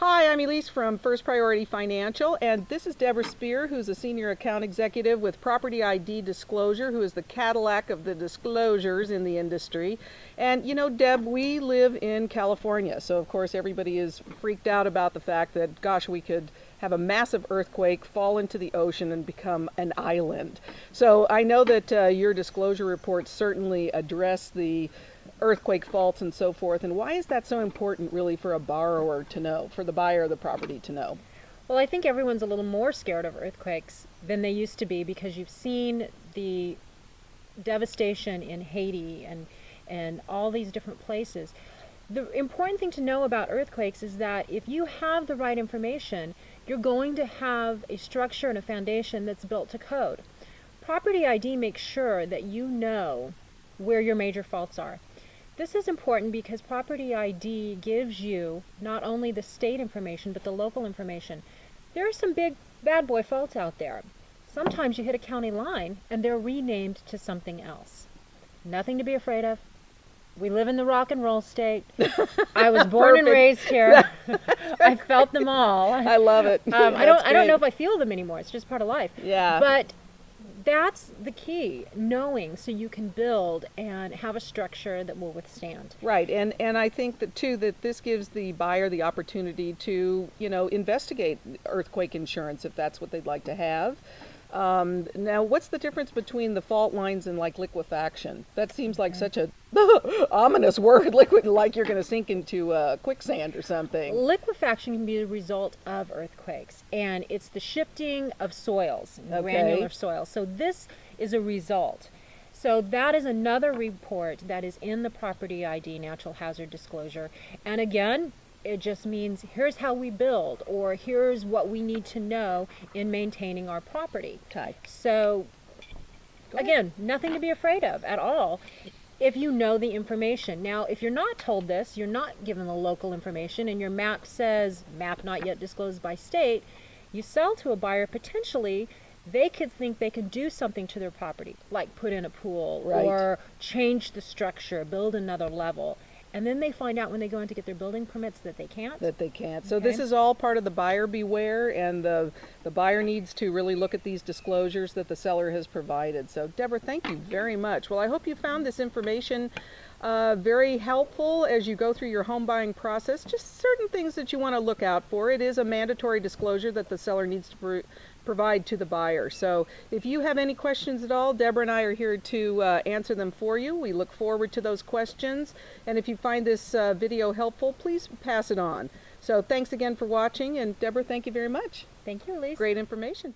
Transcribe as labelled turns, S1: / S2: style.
S1: Hi, I'm Elise from First Priority Financial, and this is Deborah Spear, who's a Senior Account Executive with Property ID Disclosure, who is the Cadillac of the disclosures in the industry. And you know, Deb, we live in California, so of course everybody is freaked out about the fact that, gosh, we could have a massive earthquake, fall into the ocean, and become an island. So I know that your disclosure reports certainly address the earthquake faults and so forth. And why is that so important really for a borrower to know, for the buyer of the property to know?
S2: Well, I think everyone's a little more scared of earthquakes than they used to be because you've seen the devastation in Haiti and all these different places. The important thing to know about earthquakes is that if you have the right information, you're going to have a structure and a foundation that's built to code. Property ID makes sure that you know where your major faults are. This is important because Property ID gives you not only the state information, but the local information. There are some big bad boy faults out there. Sometimes you hit a county line and they're renamed to something else. Nothing to be afraid of. We live in the rock and roll state. I was born and raised here. I felt them all.
S1: I love it.
S2: I don't know if I feel them anymore. It's just part of life.
S1: Yeah.
S2: But that's the key, knowing so you can build and have a structure that will withstand.
S1: Right, and I think that too that this gives the buyer the opportunity to, you know, investigate earthquake insurance if that's what they'd like to have. Now, what's the difference between the fault lines and like liquefaction? That seems like such a ominous word, liquid, like you're going to sink into quicksand or something.
S2: Liquefaction can be the result of earthquakes, and it's the shifting of soils,
S1: Okay.
S2: granular soils. So this is a result. So that is another report that is in the Property ID Natural Hazard Disclosure. And again, it just means here's how we build, or here's what we need to know in maintaining our property.
S1: Okay.
S2: So again, nothing to be afraid of at all if you know the information. Now, if you're not told this, you're not given the local information, and your map says map not yet disclosed by state, you sell to a buyer, potentially they could think they could do something to their property, like put in a pool,
S1: Right.
S2: or change the structure, build another level. And then they find out when they go in to get their building permits that they can't.
S1: So
S2: Okay.
S1: this is all part of the buyer beware, and the buyer needs to really look at these disclosures that the seller has provided. So Deborah, thank you very much. Well, I hope you found this information very helpful as you go through your home buying process. Just certain things that you want to look out for. It is a mandatory disclosure that the seller needs to provide to the buyer. So if you have any questions at all, Deborah and I are here to answer them for you. We look forward to those questions. And if you find this video helpful, please pass it on. So thanks again for watching. And Deborah, thank you very much.
S2: Thank you, Elise.
S1: Great information.